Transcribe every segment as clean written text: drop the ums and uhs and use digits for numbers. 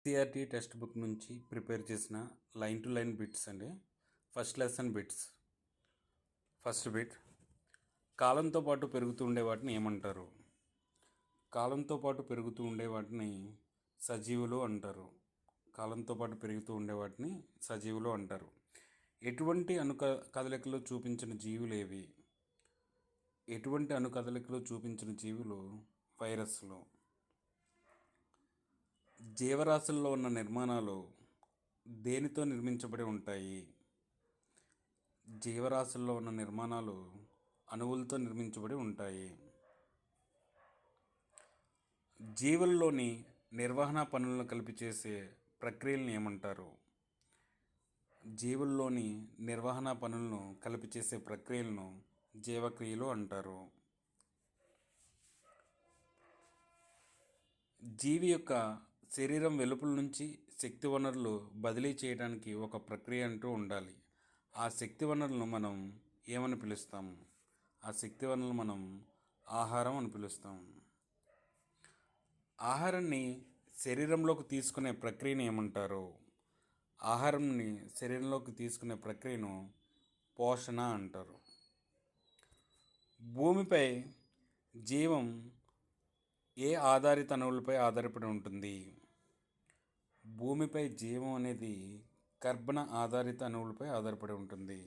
NCERT text book నుంచి prepare చేసిన line to line bits అండి. First lesson bits. First bit, కాలంతో పాటు పెరుగుతూ ఉండే వాటిని ఏమంటారు? కాలంతో పాటు పెరుగుతూ ఉండే వాటిని సజీవులు అంటారు. కాలంతో పాటు పెరుగుతూ ఉండే వాటిని సజీవులు అంటారు. ఎటువంటి కదలికలు చూపించిన జీవులు ఏవి? ఎటువంటి కదలికలు చూపించిన జీవులు వైరస్లు. జీవరాశుల్లో ఉన్న నిర్మాణాలు దేనితో నిర్మించబడి ఉంటాయి? జీవరాశుల్లో ఉన్న నిర్మాణాలు అణువులతో నిర్మించబడి ఉంటాయి. జీవుల్లోని నిర్వహణ పనులను కలిపి చేసే ప్రక్రియలను ఏమంటారు? జీవుల్లోని నిర్వహణ పనులను కలిపి చేసే ప్రక్రియలను జీవక్రియలు అంటారు. జీవి యొక్క శరీరం వెలుపల నుంచి శక్తి వనరులు బదిలీ చేయడానికి ఒక ప్రక్రియ అంటూ ఉండాలి. ఆ శక్తి వనరులను మనం ఏమని పిలుస్తాము? ఆ శక్తి వనరులు మనం ఆహారం అని పిలుస్తాం. ఆహారాన్ని శరీరంలోకి తీసుకునే ప్రక్రియను ఏమంటారు? ఆహారాన్ని శరీరంలోకి తీసుకునే ప్రక్రియను పోషణ అంటారు. భూమిపై జీవం ఏ ఆధారిత అణువులపై ఆధారపడి ఉంటుంది? భూమిపై జీవం అనేది కర్బన ఆధారిత అణువులపై ఆధారపడి ఉంటుంది.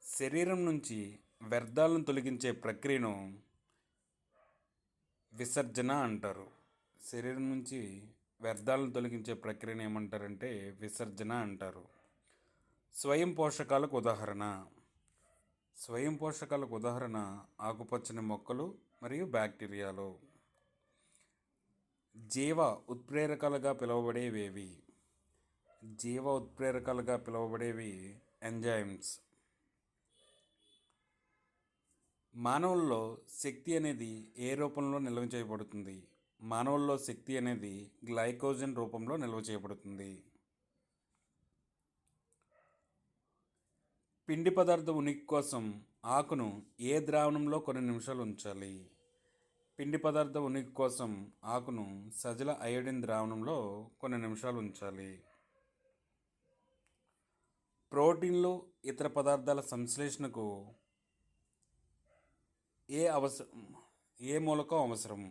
శరీరం నుంచి వ్యర్థాలను తొలగించే ప్రక్రియను విసర్జన అంటారు. శరీరం నుంచి వ్యర్థాలను తొలగించే ప్రక్రియను ఏమంటారంటే విసర్జన అంటారు. స్వయం పోషకాలకు ఉదాహరణ. స్వయం పోషకాలకు ఉదాహరణ ఆకుపచ్చని మొక్కలు మరియు బ్యాక్టీరియాలు. జీవ ఉత్ప్రేరకాలుగా పిలువబడేవేవి? జీవ ఉత్ప్రేరకాలుగా పిలువబడేవి ఎంజైమ్స్. మానవుల్లో శక్తి అనేది ఏ రూపంలో నిల్వ చేయబడుతుంది? మానవుల్లో శక్తి అనేది గ్లైకోజన్ రూపంలో నిల్వ చేయబడుతుంది. పిండి పదార్థం ఉనికి కోసం ఆకును ఏ ద్రావణంలో కొన్ని నిమిషాలు ఉంచాలి? పిండి పదార్థం ఉనికి కోసం ఆకును సజల అయోడిన్ ద్రావణంలో కొన్ని నిమిషాలు ఉంచాలి. ప్రోటీన్లు ఇతర పదార్థాల సంశ్లేషణకు ఏ మూలకం అవసరం?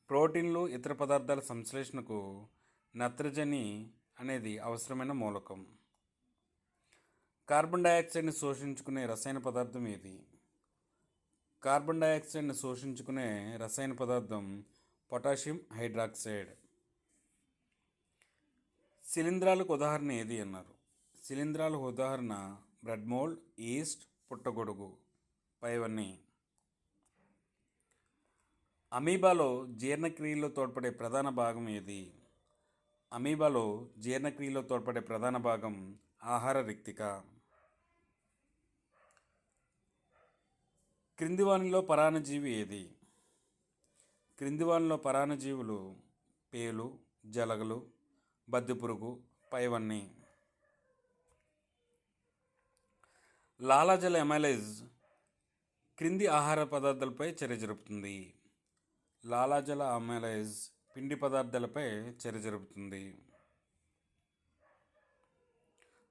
ప్రోటీన్లు ఇతర పదార్థాల సంశ్లేషణకు నత్రజని అనేది అవసరమైన మూలకం. కార్బన్ డయాక్సైడ్ని శోషించుకునే రసాయన పదార్థం ఏది? కార్బన్ డయాక్సైడ్ని శోషించుకునే రసాయన పదార్థం పొటాషియం హైడ్రాక్సైడ్. శిలీంధ్రాలకు ఉదాహరణ ఏది అన్నారు? శిలీంధ్రాలకు ఉదాహరణ బ్రెడ్ మోల్డ్, ఈస్ట్, పుట్టగొడుగు పైవన్నీ. అమీబాలో జీర్ణక్రియలో తోడ్పడే ప్రధాన భాగం ఏది? అమీబాలో జీర్ణక్రియలో తోడ్పడే ప్రధాన భాగం ఆహార రిక్తిక. క్రింది వానిలో పరాన్నజీవి ఏది? క్రింది వానిలో పరాన్నజీవులు పేలు, జలగలు, బద్దిపురుగు పైవన్నీ. లాలాజల ఎమైలేజ్ క్రింది ఆహార పదార్థాలపై చర్య జరుపుతుంది. లాలాజల అమైలేజ్ పిండి పదార్థాలపై చర్య జరుపుతుంది.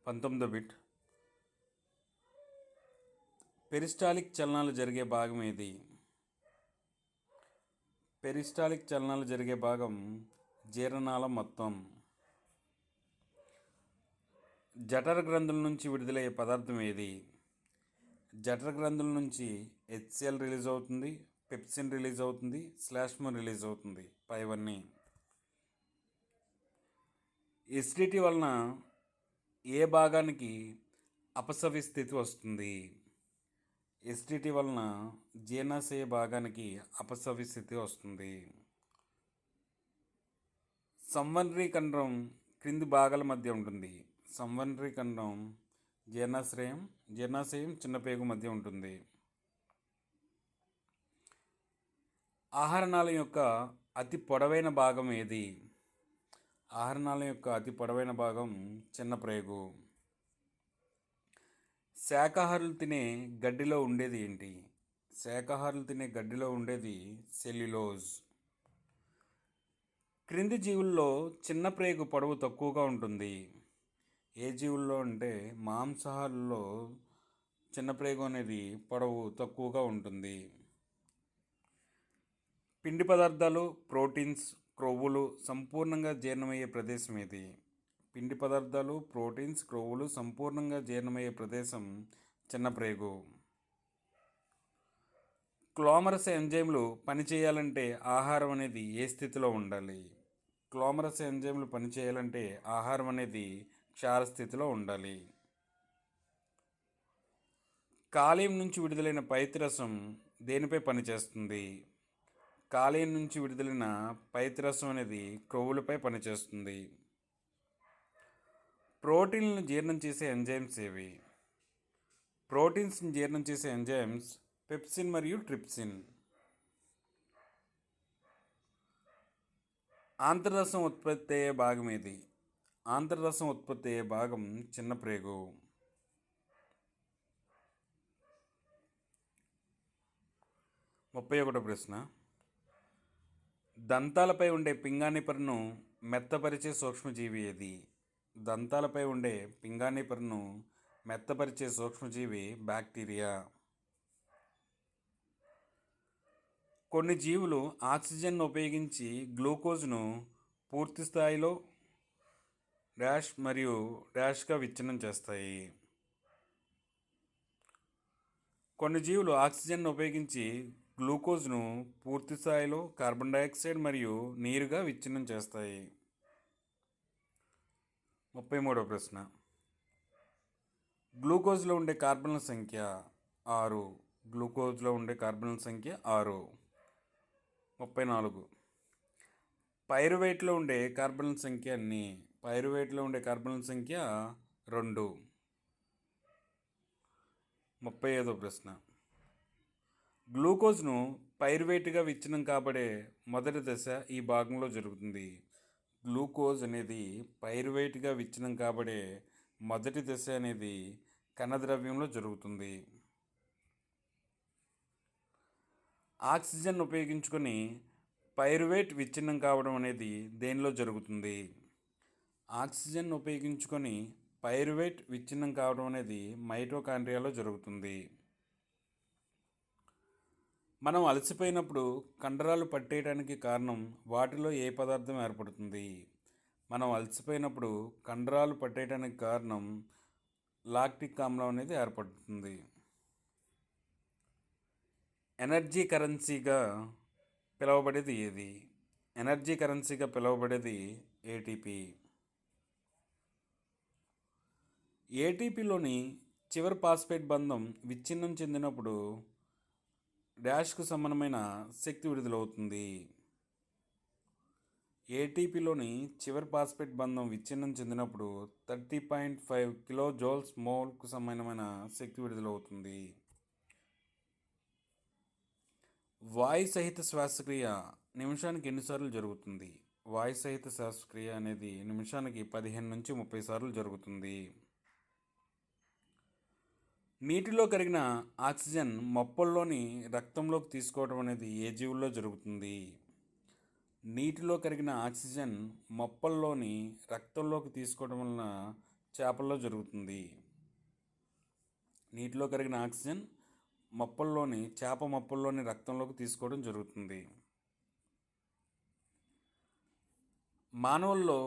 19వ బిట్, పెరిస్టాలిక్ చలనాలు జరిగే భాగం ఏది? పెరిస్టాలిక్ చలనాలు జరిగే భాగం జీర్ణనాళం మొత్తం. జఠర గ్రంథుల నుంచి విడుదలయ్యే పదార్థం ఏది? జఠర గ్రంథుల నుంచి హెచ్సిఎల్ రిలీజ్ అవుతుంది, పెప్సిన్ రిలీజ్ అవుతుంది, శ్లాష్మం రిలీజ్ అవుతుంది పైవన్నీ. ఎసిడిటీ వలన ఏ భాగానికి అపసవ్య స్థితి వస్తుంది? ఎసిడిటీ వలన జీర్ణాశయ భాగానికి అపసవ్య స్థితి వస్తుంది. సంవహనరీ కండరం క్రింది భాగాల మధ్య ఉంటుంది. సంవహనరీ కండరం జీర్ణాశయం చిన్నపేగు మధ్య ఉంటుంది. ఆహారనాళం యొక్క అతి పొడవైన భాగం ఏది? ఆహారనాళం యొక్క అతి పొడవైన భాగం చిన్న ప్రేగు. శాకాహారులు తినే గడ్డిలో ఉండేది ఏంటి? శాకాహారులు తినే గడ్డిలో ఉండేది సెల్యులోజ్. క్రింది జీవుల్లో చిన్న ప్రేగు పొడవు తక్కువగా ఉంటుంది. ఏ జీవుల్లో అంటే మాంసాహారుల్లో చిన్న ప్రేగు అనేది పొడవు తక్కువగా ఉంటుంది. పిండి పదార్థాలు, ప్రోటీన్స్, క్రొవ్వులు సంపూర్ణంగా జీర్ణమయ్యే ప్రదేశం ఇది. పిండి పదార్థాలు, ప్రోటీన్స్, క్రొవ్వులు సంపూర్ణంగా జీర్ణమయ్యే ప్రదేశం చిన్న ప్రేగు. క్లోమరస్ ఎంజైమ్లు పనిచేయాలంటే ఆహారం అనేది ఏ స్థితిలో ఉండాలి? క్లోమరస్ ఎంజైమ్లు పనిచేయాలంటే ఆహారం అనేది క్షార స్థితిలో ఉండాలి. కాలేయం నుంచి విడుదలైన పైత్యరసం దేనిపై పనిచేస్తుంది? కాలేయం నుంచి విడుదలైన పైత్యరసం అనేది క్రొవ్వులపై పనిచేస్తుంది. ప్రోటీన్లను జీర్ణం చేసే ఎంజైమ్స్ ఏవి? ప్రోటీన్స్ని జీర్ణం చేసే ఎంజైమ్స్ పెప్సిన్ మరియు ట్రిప్సిన్. ఆంత్రరసం ఉత్పత్తి అయ్యే భాగం ఏది? ఆంత్రరసం ఉత్పత్తి అయ్యే భాగం చిన్న ప్రేగు. 31వ ప్రశ్న. దంతాలపై ఉండే పింగాణి పొరను మెత్తపరిచే సూక్ష్మజీవి ఏది? దంతాలపై ఉండే పింగాణి పొరను మెత్తపరిచే సూక్ష్మజీవి బ్యాక్టీరియా. కొన్ని జీవులు ఆక్సిజన్ను ఉపయోగించి గ్లూకోజ్ను పూర్తి స్థాయిలో మరియు గా విచ్ఛిన్నం చేస్తాయి. కొన్ని జీవులు ఆక్సిజన్ను ఉపయోగించి గ్లూకోజ్ను పూర్తి స్థాయిలో కార్బన్ డైఆక్సైడ్ మరియు నీరుగా విచ్ఛిన్నం చేస్తాయి. 33వ ప్రశ్న. గ్లూకోజ్లో ఉండే కార్బన్ల సంఖ్య 6. గ్లూకోజ్లో ఉండే కార్బన్ల సంఖ్య 6. 34. పైరువేట్లో ఉండే కార్బన్ల సంఖ్య ఎన్ని? పైరువేట్లో ఉండే కార్బన్ల సంఖ్య 2. 35వ ప్రశ్న. గ్లూకోజ్ను పైరువేట్గా విచ్ఛిన్నం కాబడే మొదటి దశ ఈ భాగంలో జరుగుతుంది. గ్లూకోజ్ అనేది పైరువేట్గా విచ్ఛిన్నం కాబడే మొదటి దశ అనేది కణద్రవ్యంలో జరుగుతుంది. ఆక్సిజన్ ఉపయోగించుకొని పైరువేట్ విచ్ఛిన్నం కావడం అనేది దేనిలో జరుగుతుంది? ఆక్సిజన్ ఉపయోగించుకొని పైరువేట్ విచ్ఛిన్నం కావడం అనేది మైటోకాండ్రియాలో జరుగుతుంది. మనం అలసిపోయినప్పుడు కండరాలు పట్టేయడానికి కారణం వాటిలో ఏ పదార్థం ఏర్పడుతుంది? మనం అలసిపోయినప్పుడు కండరాలు పట్టేయడానికి కారణం లాక్టిక్ ఆమ్లం అనేది ఏర్పడుతుంది. ఎనర్జీ కరెన్సీగా పిలువబడేది ఏది? ఎనర్జీ కరెన్సీగా పిలువబడేది ఏటీపీ. ఏటీపీలోని చివరి ఫాస్ఫేట్ బంధం విచ్ఛిన్నం చెందినప్పుడు డాష్కు సమానమైన శక్తి విడుదలవుతుంది. ఏటీపీలోని చివరి ఫాస్ఫేట్ బంధం విచ్ఛిన్నం చెందినప్పుడు 30.5 కిలోజౌల్స్ మోల్కు సమానమైన శక్తి విడుదలవుతుంది. వాయు సహిత శ్వాసక్రియ నిమిషానికి ఎన్నిసార్లు జరుగుతుంది? వాయు సహిత శ్వాసక్రియ అనేది నిమిషానికి 15 నుంచి 30 సార్లు జరుగుతుంది. నీటిలో కరిగిన ఆక్సిజన్ మొప్పల్లోని రక్తంలోకి తీసుకోవడం అనేది ఏ జీవుల్లో జరుగుతుంది? నీటిలో కరిగిన ఆక్సిజన్ మొప్పల్లోని రక్తంలోకి తీసుకోవడం వలన చేపల్లో జరుగుతుంది. నీటిలో కరిగిన ఆక్సిజన్ చేప మొప్పల్లోని రక్తంలోకి తీసుకోవడం జరుగుతుంది. మానవుల్లో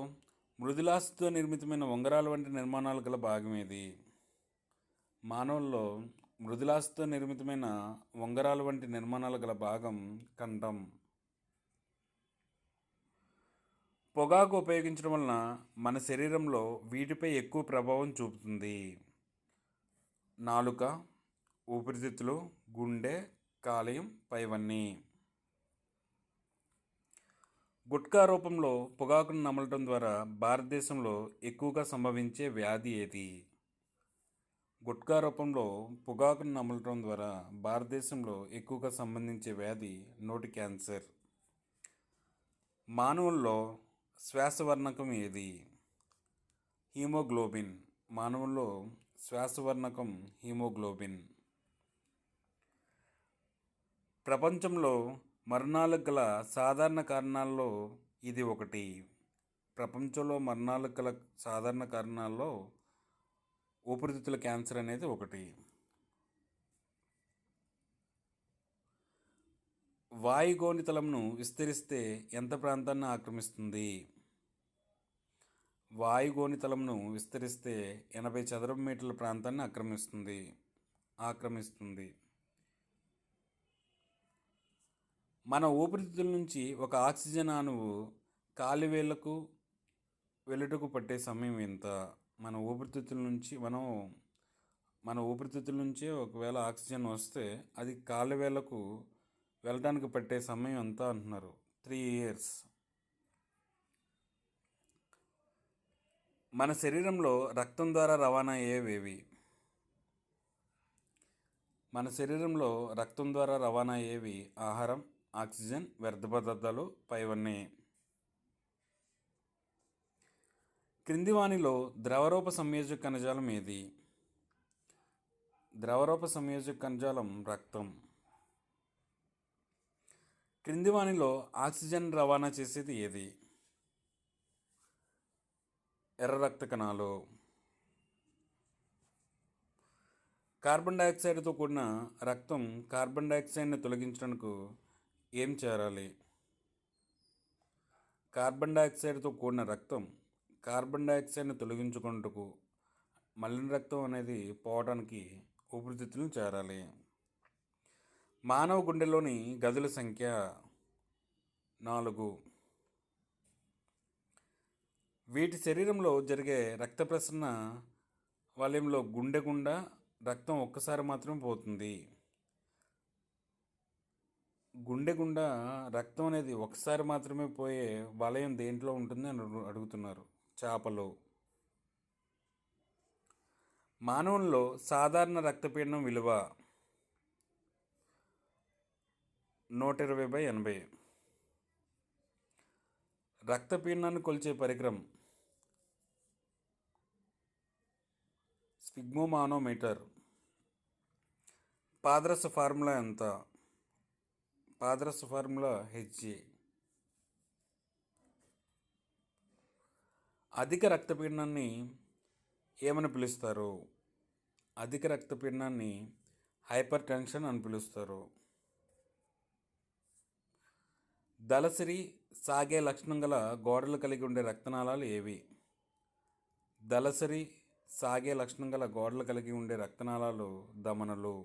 మృదులాస్థితో నిర్మితమైన ఉంగరాల వంటి నిర్మాణాలు గల భాగం ఏది? మానవుల్లో మృదులాస్థితో నిర్మితమైన ఉంగరాల వంటి నిర్మాణాలు గల భాగం కంఠం. పొగాకు ఉపయోగించడం వలన మన శరీరంలో వీటిపై ఎక్కువ ప్రభావం చూపుతుంది. నాలుక, ఊపిరితిత్తులు, గుండె, కాలేయం పైవన్నీ. గుట్కా రూపంలో పొగాకును నమలటం ద్వారా భారతదేశంలో ఎక్కువగా సంభవించే వ్యాధి ఏది? గుట్కా రూపంలో పొగాకును నమలటం ద్వారా భారతదేశంలో ఎక్కువగా సంబంధించే వ్యాధి నోటి క్యాన్సర్. మానవుల్లో శ్వాసవర్ణకం ఏది? హీమోగ్లోబిన్. మానవుల్లో శ్వాసవర్ణకం హీమోగ్లోబిన్. ప్రపంచంలో మరణాలకు గల సాధారణ కారణాల్లో ఇది ఒకటి. ప్రపంచంలో మరణాలు గల సాధారణ కారణాల్లో ఊపిరితిత్తుల క్యాన్సర్ అనేది ఒకటి. వాయుగోళితలంను విస్తరిస్తే ఎంత ప్రాంతాన్ని ఆక్రమిస్తుంది? వాయుగోళితలంను విస్తరిస్తే 80 చదరపు మీటర్ల ప్రాంతాన్ని ఆక్రమిస్తుంది. మన ఊపిరితిత్తుల నుంచి ఒక ఆక్సిజన్ అణువు కాలివేళ్లకు వెళ్ళుటకు పట్టే సమయం ఎంత? మన ఊపిరితిత్తుల నుంచి ఒకవేళ ఆక్సిజన్ వస్తే అది కాలివేళ్లకు వెళ్ళడానికి పట్టే సమయం ఎంత అంటున్నారు? 3 years. మన శరీరంలో రక్తం ద్వారా రవాణా అయ్యేవేవి? మన శరీరంలో రక్తం ద్వారా రవాణా అయ్యేవి ఆహారం, ఆక్సిజన్, వ్యర్థ పదార్థాలు, పైవన్నీ. క్రింది వానిలో ద్రవరూప సంయోజక కణజాలం ఏది? ద్రవరూప సంయోజక కణజాలం రక్తం. క్రింది వానిలో ఆక్సిజన్ రవాణా చేసేది ఏది? ఎర్ర రక్త కణాలు. కార్బన్ డైఆక్సైడ్తో కూడిన రక్తం కార్బన్ డైఆక్సైడ్ని తొలగించడానికి ఏం చేరాలి? కార్బన్ డైఆక్సైడ్తో కూడిన రక్తం కార్బన్ డైఆక్సైడ్ని తొలగించుకున్నట్టుకు మలిన రక్తం అనేది పోవడానికి ఊపిరితిత్తులను చేరాలి. మానవ గుండెలోని గదుల సంఖ్య 4. వీటి శరీరంలో జరిగే రక్త ప్రసరణ వలయంలో గుండె గుండా రక్తం ఒక్కసారి మాత్రమే పోతుంది. గుండె గుండా రక్తం అనేది ఒకసారి మాత్రమే పోయే వలయం దేంట్లో ఉంటుంది అని అడుగుతున్నారు. చేపలు. మానవుల్లో సాధారణ రక్తపీడనం విలువ 120/80. రక్తపీడనాన్ని కొలిచే పరికరం స్ఫిగ్మోమానోమీటర్. పాదరస ఫార్ములా ఎంత? పాదరస ఫార్ములా Hg. అధిక రక్తపీడనాన్ని ఏమని పిలుస్తారు? అధిక రక్తపీడనాన్ని హైపర్ టెన్షన్ అని పిలుస్తారు. దళసరి సాగే లక్షణం గల గోడలు కలిగి ఉండే రక్తనాళాలు ఏవి? దళసరి సాగే లక్షణం గల గోడలు కలిగి ఉండే రక్తనాళాలు ధమనులు.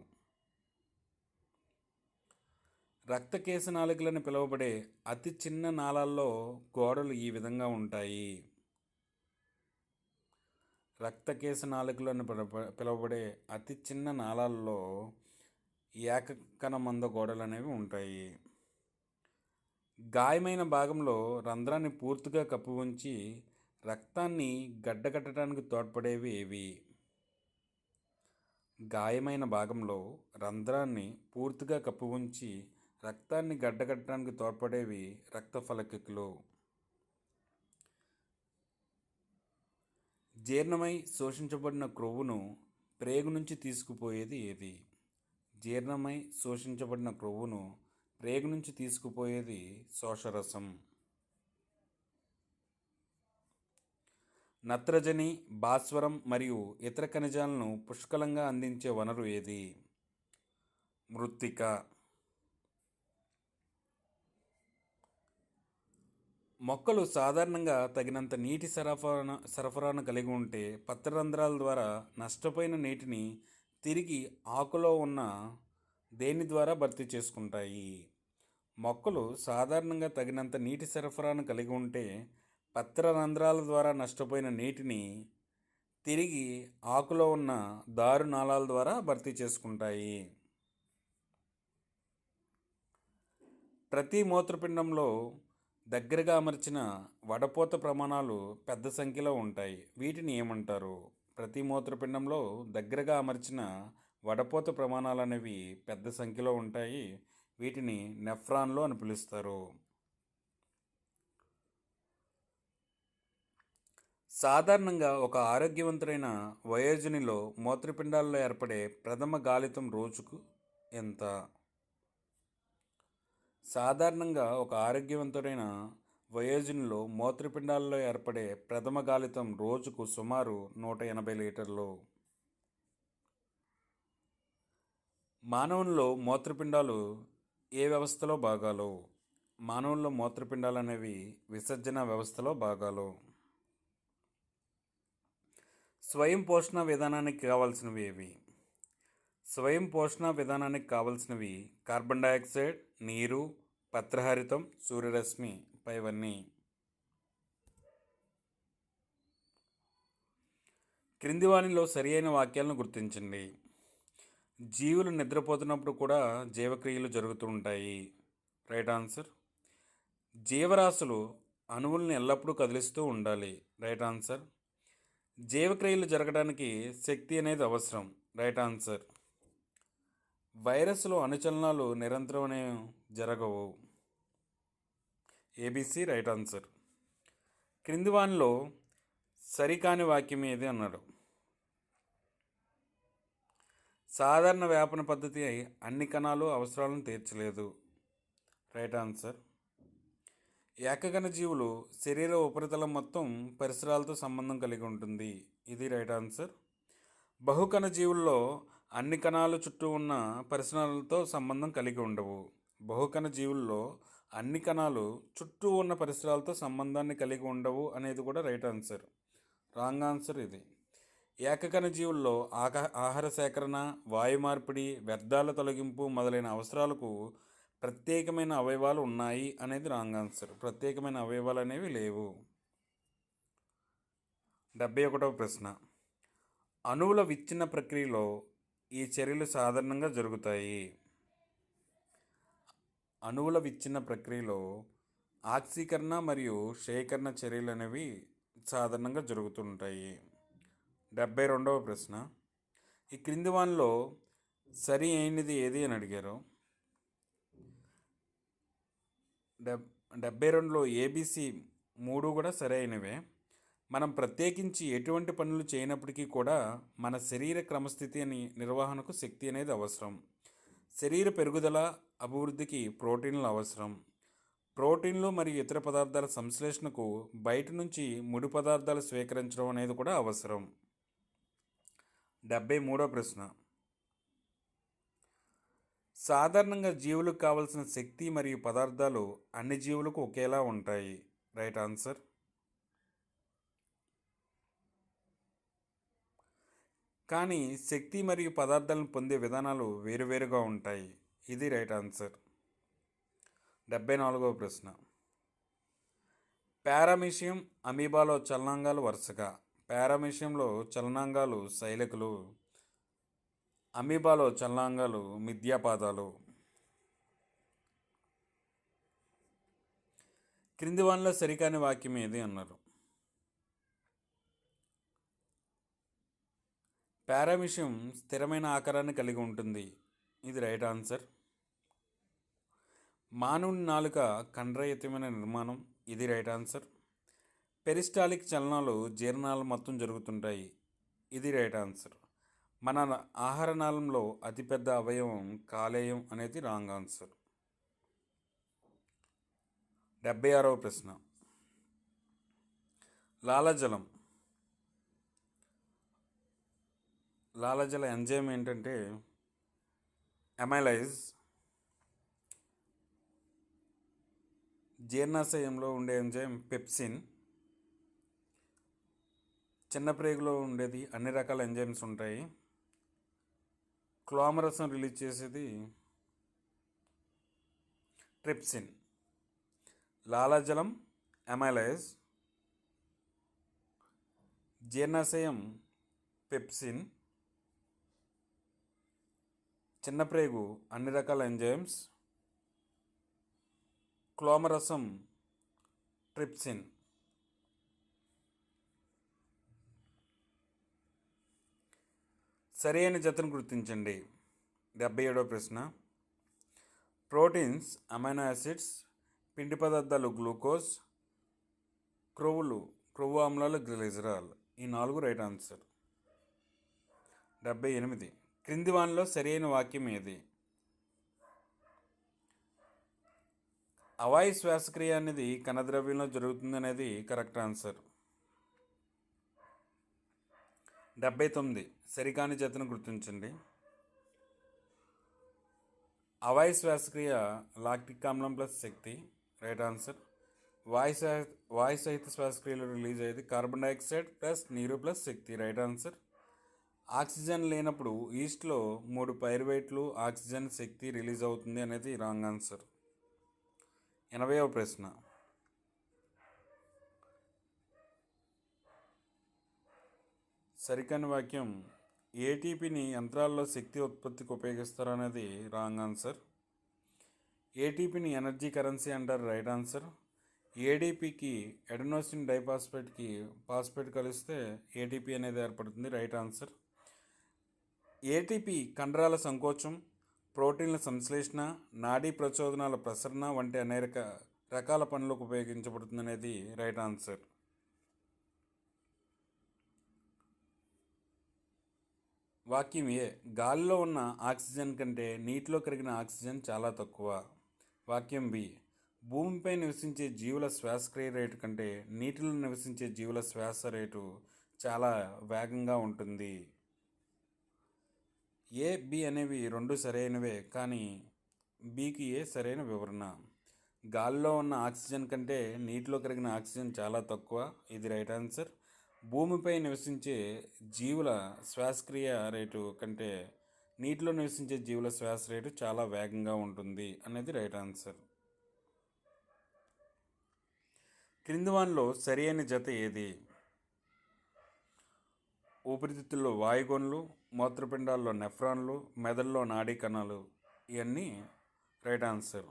రక్తకేశ నాళికలని పిలువబడే అతి చిన్న నాళాల్లో గోడలు ఈ విధంగా ఉంటాయి. రక్తకేశ నాళికలను పిలువబడే అతి చిన్న నాళాల్లో ఏకకణమంద గోడలు అనేవి ఉంటాయి. గాయమైన భాగంలో రంధ్రాన్ని పూర్తిగా కప్పి ఉంచి రక్తాన్ని గడ్డకట్టడానికి తోడ్పడేవి ఏవి? గాయమైన భాగంలో రంధ్రాన్ని పూర్తిగా కప్పి ఉంచి రక్తాన్ని గడ్డకట్టడానికి తోడ్పడేవి రక్త ఫలకికలు. జీర్ణమై శోషించబడిన క్రొవ్వును ప్రేగు నుంచి తీసుకుపోయేది ఏది? జీర్ణమై శోషించబడిన క్రొవ్వును ప్రేగు నుంచి తీసుకుపోయేది శోషరసం. నత్రజని, భాస్వరం మరియు ఇతర ఖనిజాలను పుష్కలంగా అందించే వనరు ఏది? మృత్తిక. మొక్కలు సాధారణంగా తగినంత నీటి సరఫరాను కలిగి ఉంటే పత్రరంధ్రాల ద్వారా నష్టపోయిన నీటిని తిరిగి ఆకులో ఉన్న దేని ద్వారా భర్తీ చేసుకుంటాయి? మొక్కలు సాధారణంగా తగినంత నీటి సరఫరాను కలిగి ఉంటే పత్రరంధ్రాల ద్వారా నష్టపోయిన నీటిని తిరిగి ఆకులో ఉన్న దారు నాళాల ద్వారా భర్తీ చేసుకుంటాయి. ప్రతి మూత్రపిండంలో దగ్గరగా అమర్చిన వడపోత ప్రమాణాలు పెద్ద సంఖ్యలో ఉంటాయి. వీటిని ఏమంటారు? ప్రతి మూత్రపిండంలో దగ్గరగా అమర్చిన వడపోత ప్రమాణాలు అనేవి పెద్ద సంఖ్యలో ఉంటాయి. వీటిని నెఫ్రాన్లు అని పిలుస్తారు. సాధారణంగా ఒక ఆరోగ్యవంతుడైన వయోజనులో మూత్రపిండాల్లో ఏర్పడే ప్రథమ గాలితం రోజుకు ఎంత? సాధారణంగా ఒక ఆరోగ్యవంతుడైన వయోజనులు మూత్రపిండాలలో ఏర్పడే ప్రథమ గాలితం రోజుకు సుమారు 180 లీటర్లు. మానవుల్లో మూత్రపిండాలు ఏ వ్యవస్థలో భాగాలు? మానవుల్లో మూత్రపిండాలు అనేవి విసర్జన వ్యవస్థలో భాగాలు. స్వయం పోషణ విధానానికి కావాల్సినవి ఏవి? స్వయం పోషణ విధానానికి కావలసినవి కార్బన్ డయాక్సైడ్, నీరు, పత్రహరితం, సూర్యరశ్మి పైవన్నీ. క్రింది వానిలో సరి అయిన వాక్యాలను గుర్తించండి. జీవులు నిద్రపోతున్నప్పుడు కూడా జీవక్రియలు జరుగుతూ ఉంటాయి. Right answer. జీవరాశులు అణువుల్ని ఎల్లప్పుడూ కదిలిస్తూ ఉండాలి. Right answer. జీవక్రియలు జరగడానికి శక్తి అనేది అవసరం. Right answer. వైరస్లో అణుచలనాలు నిరంతరం జరగవు. A B C right answer. క్రింది వానిలో సరికాని వాక్యం ఏది అన్నాడు. సాధారణ వ్యాపన పద్ధతి అన్ని కణాలు అవసరాలను తీర్చలేదు. Right answer. ఏకకణ జీవులు శరీర ఉపరితలం మొత్తం పరిసరాలతో సంబంధం కలిగి ఉంటుంది. ఇది రైట్ ఆన్సర్. బహుకణ జీవుల్లో అన్ని కణాలు చుట్టూ ఉన్న పరిసరాలతో సంబంధం కలిగి ఉండవు. బహుకణ జీవుల్లో అన్ని కణాలు చుట్టూ ఉన్న పరిసరాలతో సంబంధాన్ని కలిగి ఉండవు అనేది కూడా రైట్ ఆన్సర్. రాంగ్ ఆన్సర్ ఇది. ఏకకణ జీవుల్లో ఆహార సేకరణ, వాయు మార్పిడి, వ్యర్థాల తొలగింపు మొదలైన అవసరాలకు ప్రత్యేకమైన అవయవాలు ఉన్నాయి అనేది రాంగ్ ఆన్సర్. ప్రత్యేకమైన అవయవాలు అనేవి లేవు. 71వ ప్రశ్న. అణువుల విచ్ఛిన్న ప్రక్రియలో ఈ చర్యలు సాధారణంగా జరుగుతాయి. అణువుల విచ్ఛిన్న ప్రక్రియలో ఆక్సీకరణ మరియు క్షయకరణ చర్యలు అనేవి సాధారణంగా జరుగుతుంటాయి. 72వ ప్రశ్న. ఈ క్రింది వానిలో సరి అయినది ఏది అని అడిగారు. 72లో ఏబిసి 3 కూడా సరైనవే. మనం ప్రత్యేకించి ఎటువంటి పనులు చేయనప్పటికీ కూడా మన శరీర క్రమస్థితి నిర్వహణకు శక్తి అనేది అవసరం. శరీర పెరుగుదల, అభివృద్ధికి ప్రోటీన్లు అవసరం. ప్రోటీన్లు మరియు ఇతర పదార్థాల సంశ్లేషణకు బయట నుంచి ముడి పదార్థాలు స్వీకరించడం అనేది కూడా అవసరం. 73వ ప్రశ్న. సాధారణంగా జీవులకు కావలసిన శక్తి మరియు పదార్థాలు అన్ని జీవులకు ఒకేలా ఉంటాయి. Right answer. కానీ శక్తి మరియు పదార్థాలను పొందే విధానాలు వేరువేరుగా ఉంటాయి. ఇది రైట్ ఆన్సర్. 74వ ప్రశ్న. పారామీషియం, అమీబాలో చలనాంగాలు వరుసగా. పారామీషియంలో చలనాంగాలు శైలికలు, అమీబాలో చలనాంగాలు మిథ్యాపాదాలు. క్రింది వానిలో సరికాని వాక్యం ఏది అన్నారు. పారామీషియం స్థిరమైన ఆకారాన్ని కలిగి ఉంటుంది. ఇది రైట్ ఆన్సర్. మానవుని నాలుక కండరయుతమైన నిర్మాణం. ఇది రైట్ ఆన్సర్. పెరిస్టాలిక్ చలనాలు జీర్ణాలు మొత్తం జరుగుతుంటాయి. ఇది రైట్ ఆన్సర్. మన ఆహార నాళంలో అతిపెద్ద అవయవం కాలేయం అనేది రాంగ్ ఆన్సర్. 76వ ప్రశ్న. లాలజలం ఎంజైమ్ ఏంటంటే అమైలైజ్. జీర్ణాశయంలో ఉండే ఎంజైమ్ పెప్సిన్. చిన్న ప్రేగులో ఉండేది అన్ని రకాల ఎంజైమ్స్ ఉంటాయి. క్లోమరసం రిలీజ్ చేసేది ట్రిప్సిన్. లాలాజలం అమైలైజ్, జీర్ణాశయం పెప్సిన్, చిన్న ప్రేగు అన్ని రకాల ఎంజైమ్స్, క్లోమరసం ట్రిప్సిన్. సరైన జతను గుర్తించండి. 77వ ప్రశ్న. ప్రోటీన్స్, అమైనో యాసిడ్స్, పిండి పదార్థాలు గ్లూకోజ్, క్రొవ్వు ఆమ్లాలు గ్లిజరాల్. ఈ 4 రైట్ ఆన్సర్. 78. క్రింది వానిలో సరైన వాక్యం ఏది. అవాయు శ్వాసక్రియ అనేది కణద్రవ్యంలో జరుగుతుంది అనేది కరెక్ట్ ఆన్సర్. 79 సరికాని జతను గుర్తించండి. అవాయు శ్వాసక్రియ లాక్టిక్ ఆమ్లం ప్లస్ శక్తి, రైట్ ఆన్సర్. వాయు సహిత శ్వాసక్రియలో రిలీజ్ అయ్యేది కార్బన్ డైఆక్సైడ్ ప్లస్ నీరు ప్లస్ శక్తి, రైట్ ఆన్సర్. ఆక్సిజన్ లేనప్పుడు ఈస్ట్లో 3 పైరువేట్లు ఆక్సిజన్ శక్తి రిలీజ్ అవుతుంది అనేది రాంగ్ ఆన్సర్. 80వ ప్రశ్న. సరికాని వాక్యం ఏటీపీని యంత్రాల్లో శక్తి ఉత్పత్తికి ఉపయోగిస్తారు అనేది రాంగ్ ఆన్సర్. ఏటీపీని ఎనర్జీ కరెన్సీ అంటారు, రైట్ ఆన్సర్. ఏడీపీకి ఎడెనోసిన్ డైఫాస్ఫేట్కి ఫాస్ఫేట్ కలిస్తే ఏటీపీ అనేది ఏర్పడుతుంది, రైట్ ఆన్సర్. ఏటీపీ కండరాల సంకోచం, ప్రోటీన్ల సంశ్లేషణ, నాడీ ప్రచోదనాల ప్రసరణ వంటి అనేక రకాల పనులకు ఉపయోగించబడుతుంది అనేది రైట్ ఆన్సర్. వాక్యం ఏ, గాలిలో ఉన్న ఆక్సిజన్ కంటే నీటిలో కరిగిన ఆక్సిజన్ చాలా తక్కువ. వాక్యం బి, భూమిపై నివసించే జీవుల శ్వాసక్రియ రేటు కంటే నీటిలో నివసించే జీవుల శ్వాస రేటు చాలా వేగంగా ఉంటుంది. ఏ, బి అనేవి రెండు సరైనవే, కానీ బికి ఏ సరైన వివరణ. గాలిలో ఉన్న ఆక్సిజన్ కంటే నీటిలో కరిగిన ఆక్సిజన్ చాలా తక్కువ, ఇది రైట్ ఆన్సర్. భూమిపై నివసించే జీవుల శ్వాసక్రియ రేటు కంటే నీటిలో నివసించే జీవుల శ్వాస రేటు చాలా వేగంగా ఉంటుంది అనేది రైట్ ఆన్సర్. క్రింది వానిలో సరి అయిన జత ఏది? ఊపిరితిత్తుల్లో వాయుగోన్లు, మూత్రపిండాల్లో నెఫ్రాన్లు, మెదడులో నాడీ కణాలు, ఇవన్నీ రైట్ ఆన్సర్.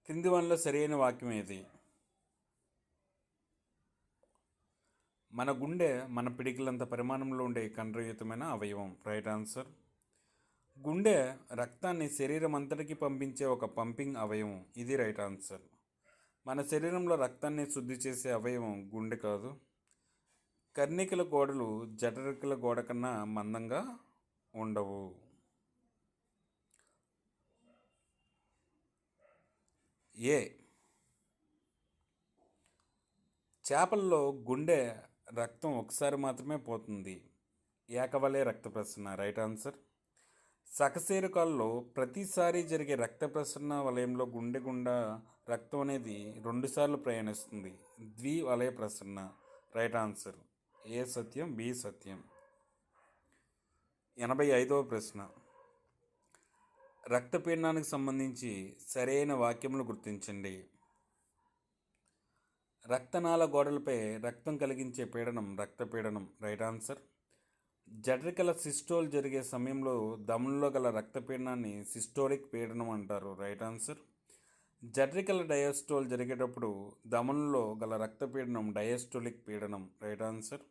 క్రింది వానిలో సరైన వాక్యం ఏది? మన గుండె మన పిడికిలంత పరిమాణంలో ఉండే కండరయుతమైన అవయవం, రైట్ ఆన్సర్. గుండె రక్తాన్ని శరీరం అంతటికి పంపించే ఒక పంపింగ్ అవయవం, ఇది రైట్ ఆన్సర్. మన శరీరంలో రక్తాన్ని శుద్ధి చేసే అవయవం గుండె కాదు. కర్ణికల గోడలు జఠరికల గోడ కన్నా మందంగా ఉండవు. ఏ, చేపల్లో గుండె రక్తం ఒకసారి మాత్రమే పోతుంది, ఏకవలయ రక్త ప్రసరణ, రైట్ ఆన్సర్. సకశేరుకాల్లో ప్రతిసారి జరిగే రక్త ప్రసరణ వలయంలో గుండె గుండా రక్తం అనేది 2 సార్లు ప్రయాణిస్తుంది, ద్వివలయ ప్రసరణ, రైట్ ఆన్సర్. ఏ సత్యం, బి సత్యం. 85వ ప్రశ్న. రక్తపీడనానికి సంబంధించి సరైన వాక్యములు గుర్తించండి. రక్తనాళ గోడలపై రక్తం కలిగించే పీడనం రక్తపీడనం, రైట్ ఆన్సర్. జఠరికల సిస్టోల్ జరిగే సమయంలో దములలో గల రక్తపీడనాన్ని సిస్టోలిక్ పీడనం అంటారు, రైట్ ఆన్సర్. జఠరికల డయాస్టోల్ జరిగేటప్పుడు దములలో గల రక్తపీడనం డయాస్టోలిక్ పీడనం, రైట్ ఆన్సర్.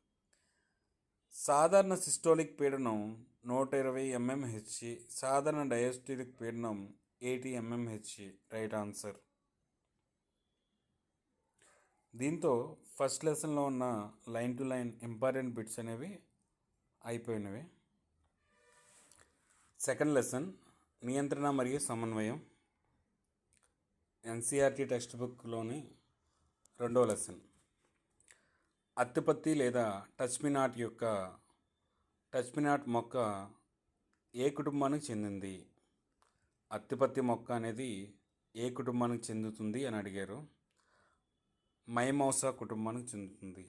సాధారణ సిస్టోలిక్ పీడనం 120 mmHg, సాధారణ డయాస్టోలిక్ పీడనం 80 mmHg, రైట్ ఆన్సర్. దీంతో ఫస్ట్ లెసన్లో ఉన్న line to line important bits అనేవి అయిపోయినవి. సెకండ్ లెసన్ నియంత్రణ మరియు సమన్వయం, ఎన్సీఆర్టీ టెక్స్ట్ బుక్లోని 2వ లెసన్. అత్తిపత్తి లేదా టచ్ మీ నాట్ మొక్క ఏ కుటుంబానికి చెందింది? అత్తిపత్తి మొక్క అనేది ఏ కుటుంబానికి చెందుతుంది అని అడిగారు. మైమోసా కుటుంబానికి చెందుతుంది.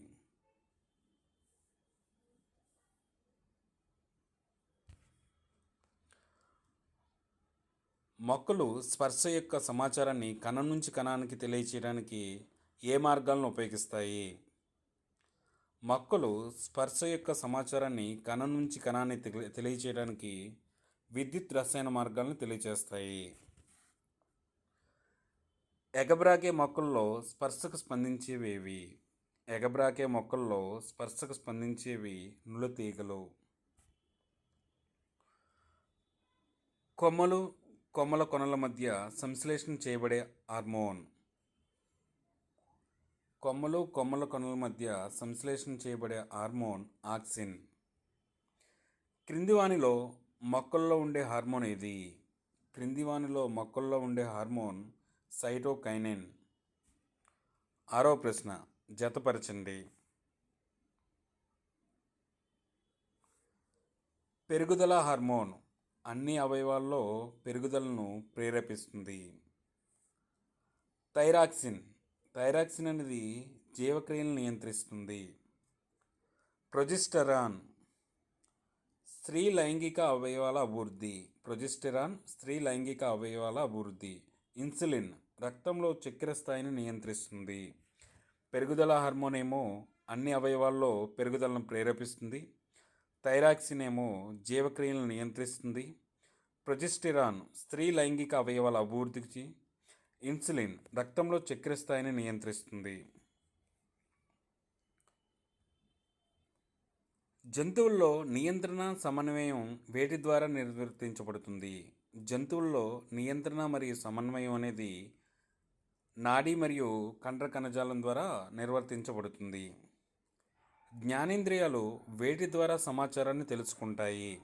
మొక్కలు స్పర్శ యొక్క సమాచారాన్ని కణం నుంచి కణానికి తెలియచేయడానికి ఏ మార్గాలను ఉపయోగిస్తాయి? మొక్కలు స్పర్శ యొక్క సమాచారాన్ని కణం నుంచి కణాన్ని తెలియచేయడానికి విద్యుత్ రసాయన మార్గాలను తెలియచేస్తాయి. ఎగబ్రాకే మొక్కల్లో స్పర్శకు స్పందించేవి? ఎగబ్రాకే మొక్కల్లో స్పర్శకు స్పందించేవి నులితీగలు. కొమ్మల కొనల మధ్య సంశ్లేషణ చేయబడే హార్మోన్. కొమ్మల కొనల మధ్య సంశ్లేషణ చేయబడే హార్మోన్ ఆక్సిన్. క్రింది వానిలో మొక్కల్లో ఉండే హార్మోన్ ఏది? క్రింది వానిలో మొక్కల్లో ఉండే హార్మోన్ సైటోకైనిన్. ఆరో ప్రశ్న జతపరచండి. పెరుగుదల హార్మోన్ అన్ని అవయవాల్లో పెరుగుదలను ప్రేరేపిస్తుంది. థైరాక్సిన్ అనేది జీవక్రియలను నియంత్రిస్తుంది. ప్రొజెస్టెరాన్ స్త్రీ లైంగిక అవయవాల అభివృద్ధి. ఇన్సులిన్ రక్తంలో చక్కెర స్థాయిని నియంత్రిస్తుంది. పెరుగుదల హార్మోన్ ఏమో అన్ని అవయవాల్లో పెరుగుదలను ప్రేరేపిస్తుంది. థైరాక్సిన్ ఏమో జీవక్రియలను నియంత్రిస్తుంది. ప్రొజెస్టెరాన్ స్త్రీ లైంగిక అవయవాల అభివృద్ధికి. ఇన్సులిన్ రక్తంలో చక్కెర స్థాయిని నియంత్రిస్తుంది. జంతువుల్లో నియంత్రణ సమన్వయం వేటి ద్వారా నిర్వర్తించబడుతుంది? జంతువుల్లో నియంత్రణ మరియు సమన్వయం అనేది నాడీ మరియు కండర కణజాలం ద్వారా నిర్వర్తించబడుతుంది. జ్ఞానేంద్రియాలు వేటి ద్వారా సమాచారాన్ని తెలుసుకుంటాయి?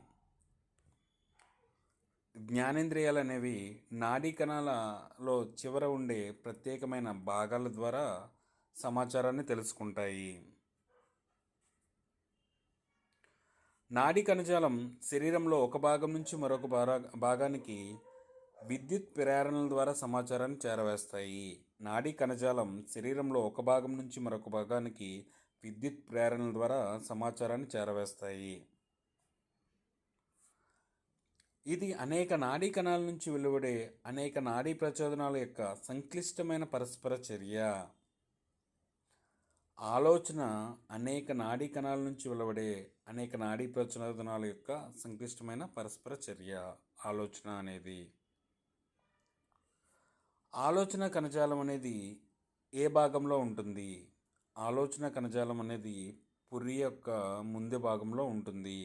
జ్ఞానేంద్రియాలు అనేవి నాడీ కణాలలో చివర ఉండే ప్రత్యేకమైన భాగాల ద్వారా సమాచారాన్ని తెలుసుకుంటాయి. నాడీ కణజాలం శరీరంలో ఒక భాగం నుంచి మరొక భాగానికి విద్యుత్ ప్రేరణల ద్వారా సమాచారాన్ని చేరవేస్తాయి. నాడీ కణజాలం శరీరంలో ఒక భాగం నుంచి మరొక భాగానికి విద్యుత్ ప్రేరణల ద్వారా సమాచారాన్ని చేరవేస్తాయి. ఇది అనేక నాడీ కణాల నుంచి వెలువడే అనేక నాడీ ప్రచోదనాల యొక్క సంక్లిష్టమైన పరస్పర చర్య. ఆలోచన అనేక నాడీ కణాల నుంచి వెలువడే అనేక నాడీ ప్రచోదనాల యొక్క సంక్లిష్టమైన పరస్పర చర్య ఆలోచన అనేది. ఆలోచన కణజాలం అనేది ఏ భాగంలో ఉంటుంది? ఆలోచన కణజాలం అనేది పుర్రి యొక్క ముందు భాగంలో ఉంటుంది.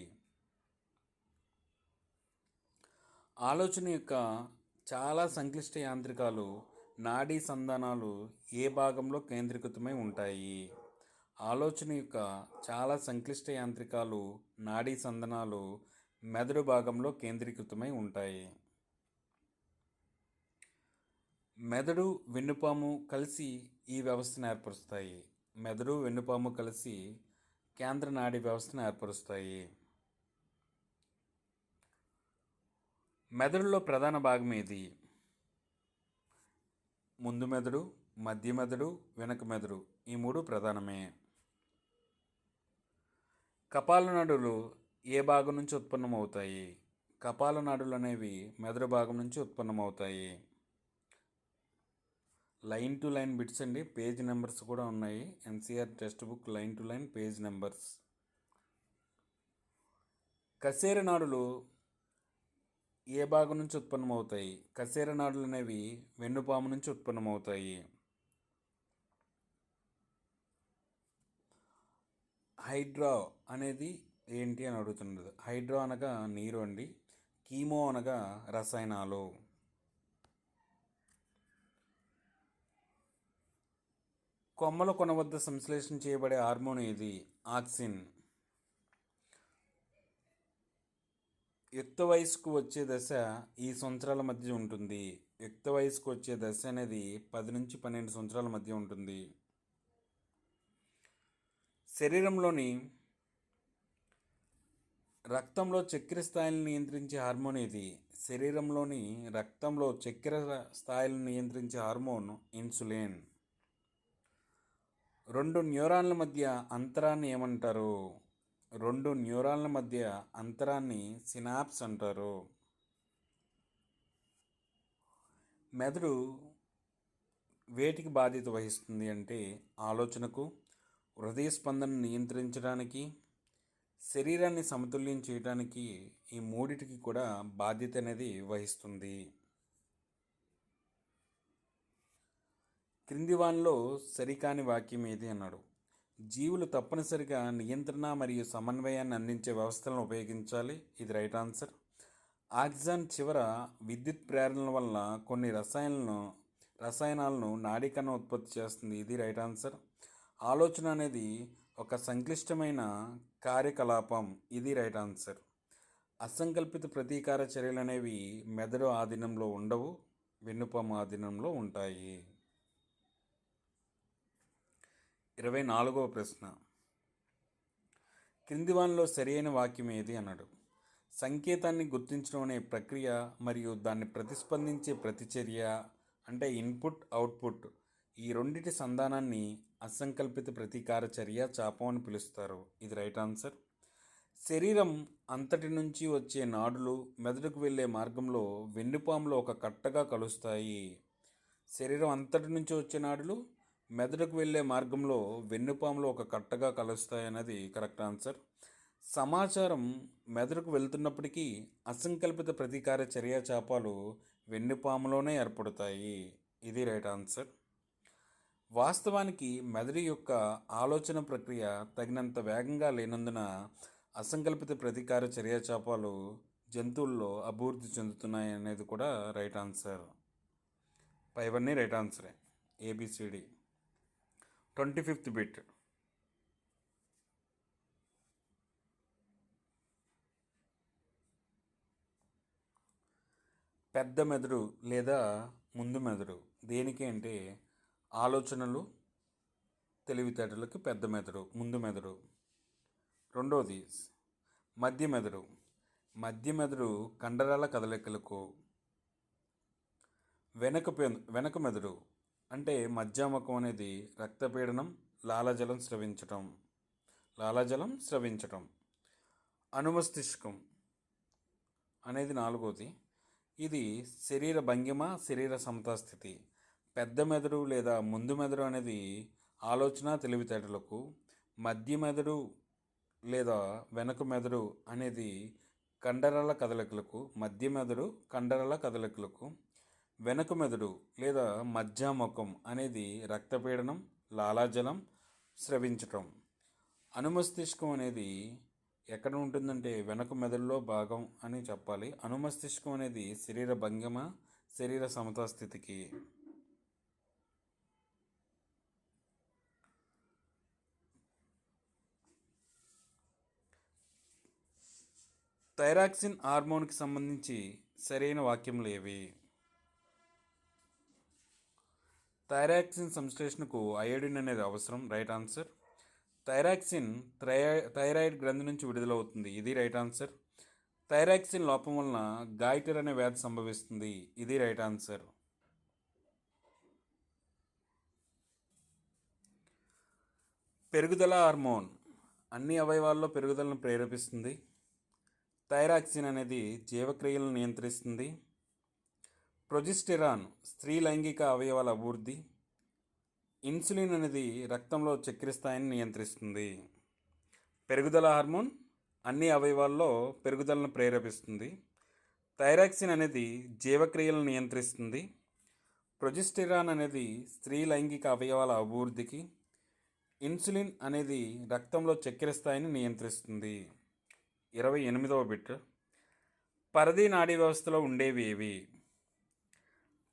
ఆలోచన యొక్క చాలా సంక్లిష్ట యాంత్రికాలు నాడీ సంధానాలు ఏ భాగంలో కేంద్రీకృతమై ఉంటాయి? ఆలోచన యొక్క చాలా సంక్లిష్ట యాంత్రికాలు నాడీ సంధానాలు మెదడు భాగంలో కేంద్రీకృతమై ఉంటాయి. మెదడు వెన్నుపాము కలిసి ఈ వ్యవస్థను ఏర్పరుస్తాయి. మెదడు వెన్నుపాము కలిసి కేంద్ర నాడీ వ్యవస్థను ఏర్పరుస్తాయి. మెదడులో ప్రధాన భాగం ఏది? ముందు మెదడు, మధ్య మెదడు, వెనక మెదడు ఈ మూడు ప్రధానమే. కపాల నాడులు ఏ భాగం నుంచి ఉత్పన్నమవుతాయి? కపాల నాడులు అనేవి మెదడు భాగం నుంచి ఉత్పన్నమవుతాయి. లైన్ టు లైన్ బిట్స్ అండి, పేజ్ నెంబర్స్ కూడా ఉన్నాయి. NCR text book line to line page numbers. కశేర నాడులు ఏ భాగం నుంచి ఉత్పన్నమవుతాయి? కశేర నాడులు అనేవి వెన్నుపాము నుంచి ఉత్పన్నమవుతాయి. హైడ్రా అనేది ఏంటి అని అడుగుతున్నది. హైడ్రా అనగా నీరు అండి. కీమో అనగా రసాయనాలు. కొమ్మల కొన వద్ద సంశ్లేషణ చేయబడే హార్మోన్ ఏది? ఆక్సిన్. యుక్త వయసుకు వచ్చే దశ ఈ సంవత్సరాల మధ్య ఉంటుంది. యుక్త వయసుకు వచ్చే దశ అనేది 10 నుంచి 12 సంవత్సరాల మధ్య ఉంటుంది. శరీరంలోని రక్తంలో చక్కెర స్థాయిలను నియంత్రించే హార్మోన్ ఏది? శరీరంలోని రక్తంలో చక్కెర స్థాయిలను నియంత్రించే హార్మోన్ ఇన్సులిన్. రెండు న్యూరాన్ల మధ్య అంతరాన్ని ఏమంటారు? రెండు న్యూరాన్ల మధ్య అంతరాన్ని సినాప్స్ అంటారు. మెదడు వేటికి బాధ్యత వహిస్తుంది అంటే ఆలోచనకు, హృదయ స్పందనను నియంత్రించడానికి, శరీరాన్ని సమతుల్యం చేయడానికి ఈ మూడిటికి కూడా బాధ్యత అనేది వహిస్తుంది. క్రింది వానిలో సరికాని వాక్యం ఏది అన్నాడు. జీవులు తప్పనిసరిగా నియంత్రణ మరియు సమన్వయాన్ని అందించే వ్యవస్థలను ఉపయోగించాలి. ఇది రైట్ ఆన్సర్. ఆక్సిజన్ చివర విద్యుత్ ప్రేరణల వల్ల కొన్ని రసాయనాలను నాడీకణ ఉత్పత్తి చేస్తుంది. ఇది రైట్ ఆన్సర్. ఆలోచన అనేది ఒక సంక్లిష్టమైన కార్యకలాపం. ఇది రైట్ ఆన్సర్. అసంకల్పిత ప్రతీకార చర్యలు అనేవి మెదడు ఆధీనంలో ఉండవు, వెన్నుపాము ఆధీనంలో ఉంటాయి. 24వ ప్రశ్న, క్రింది వానిలో సరియైన వాక్యం ఏది అన్నాడు. సంకేతాన్ని గుర్తించడం అనే ప్రక్రియ మరియు దాన్ని ప్రతిస్పందించే ప్రతిచర్య అంటే ఇన్పుట్ అవుట్పుట్, ఈ రెండిటి సంధానాన్ని అసంకల్పిత ప్రతీకార చర్య చాపం అని పిలుస్తారు. ఇది రైట్ ఆన్సర్. శరీరం అంతటి నుంచి వచ్చే నాడులు మెదడుకు వెళ్ళే మార్గంలో వెన్నుపాములో ఒక కట్టగా కలుస్తాయి. శరీరం అంతటి నుంచి వచ్చే నాడులు మెదడుకు వెళ్ళే మార్గంలో వెన్నుపాములో ఒక కట్టగా కలుస్తాయి అన్నది కరెక్ట్ ఆన్సర్. సమాచారం మెదడుకు వెళ్తున్నప్పటికీ అసంకల్పిత ప్రతీకార చర్య చాపాలు వెన్నుపాములోనే ఏర్పడతాయి. ఇది రైట్ ఆన్సర్. వాస్తవానికి మెదడు యొక్క ఆలోచన ప్రక్రియ తగినంత వేగంగా లేనందున అసంకల్పిత ప్రతీకార చర్య చాపాలు జంతువుల్లో అభివృద్ధి చెందుతున్నాయి అనేది కూడా రైట్ ఆన్సర్. పైవన్నీ రైట్ ఆన్సరే. ఏబిసిడి. 25th బిట్, పెద్ద మెదడు లేదా ముందు మెదడు దేనికి అంటే ఆలోచనలు తెలివితేటలకు పెద్ద మెదడు, ముందు మెదడు. రెండవది మధ్య మెదడు. మధ్య మెదడు కండరాల కదలికలకు. వెనక మెదడు అంటే మధ్యాముఖం అనేది రక్తపీడనం, లాలాజలం స్రవించటం. అనుమస్తిష్కం అనేది నాలుగోది. ఇది శరీర భంగిమ, శరీర సమతాస్థితి. పెద్ద మెదడు లేదా ముందు మెదడు అనేది ఆలోచన తెలివితేటలకు, మధ్య మెదడు లేదా వెనక మెదడు అనేది కండరాల కదలికలకు, మధ్య మెదడు కండరాల కదలికలకు, వెనక మెదడు లేదా మధ్యాముఖం అనేది రక్తపీడనం, లాలాజలం స్రవించటం. అనుమస్తిష్కం అనేది ఎక్కడ ఉంటుందంటే వెనక మెదడులో భాగం అని చెప్పాలి. అనుమస్తిష్కం అనేది శరీర భంగిమ, శరీర సమతాస్థితికి. థైరాక్సిన్ హార్మోన్కి సంబంధించి సరైన వాక్యములు ఏవి? థైరాక్సిన్ సంశ్లేషణకు అయోడిన్ అనేది అవసరం. Right answer. థైరాక్సిన్ థైరాయిడ్ గ్రంథి నుంచి విడుదలవుతుంది. ఇది రైట్ ఆన్సర్. థైరాక్సిన్ లోపం వలన గాయిటర్ అనే వ్యాధి సంభవిస్తుంది. ఇది రైట్ ఆన్సర్. పెరుగుదల హార్మోన్ అన్ని అవయవాల్లో పెరుగుదలను ప్రేరేపిస్తుంది. థైరాక్సిన్ అనేది జీవక్రియలను నియంత్రిస్తుంది. ప్రొజెస్టెరాన్ స్త్రీ లైంగిక అవయవాల అభివృద్ధి. ఇన్సులిన్ అనేది రక్తంలో చక్కెర స్థాయిని నియంత్రిస్తుంది. పెరుగుదల హార్మోన్ అన్ని అవయవాల్లో పెరుగుదలను ప్రేరేపిస్తుంది. థైరాక్సిన్ అనేది జీవక్రియలను నియంత్రిస్తుంది. ప్రొజెస్టెరాన్ అనేది స్త్రీ లైంగిక అవయవాల అభివృద్ధికి. ఇన్సులిన్ అనేది రక్తంలో చక్కెర స్థాయిని నియంత్రిస్తుంది. 28వ బిట్, పరిధి నాడీ వ్యవస్థలో ఉండేవి ఏవి?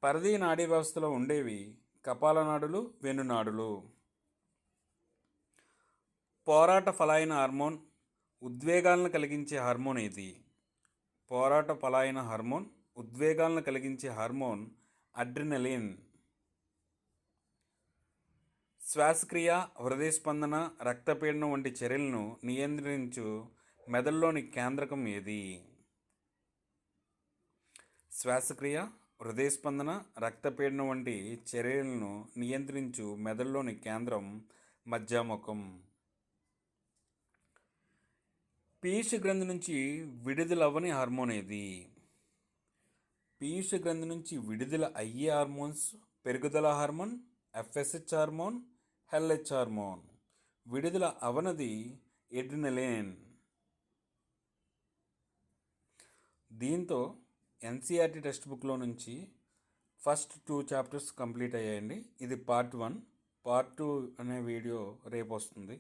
పరిధి నాడీ వ్యవస్థలో ఉండేవి కపాలనాడులు, వెన్నునాడులు. పోరాట ఫలాయన హార్మోన్ ఉద్వేగాలను కలిగించే హార్మోన్ ఏది? పోరాట ఫలాయన హార్మోన్ ఉద్వేగాలను కలిగించే హార్మోన్ అడ్రినలిన్. శ్వాసక్రియ, హృదయ స్పందన, రక్తపీడనం వంటి చర్యలను నియంత్రించు మెదడులోని కేంద్రకం ఏది? శ్వాసక్రియ, హృదయ స్పందన, రక్తపీడనం వంటి చర్యలను నియంత్రించు మెదడులోని కేంద్రం మధ్యాముఖం. పీయూష గ్రంథి నుంచి విడుదలవ్వని హార్మోన్ ఏది? పీయూష గ్రంథి నుంచి విడుదల అయ్యే హార్మోన్స్ పెరుగుదల hormone, FSH hormone, LH hormone. విడుదల అవనది ఎడ్రినలిన్. దీంతో ఎన్సీఆర్టీ టెక్స్ట్ బుక్లో నుంచి ఫస్ట్ 2 చాప్టర్స్ కంప్లీట్ అయ్యాయండి. ఇది పార్ట్ 1. పార్ట్ 2 అనే వీడియో రేపు వస్తుంది.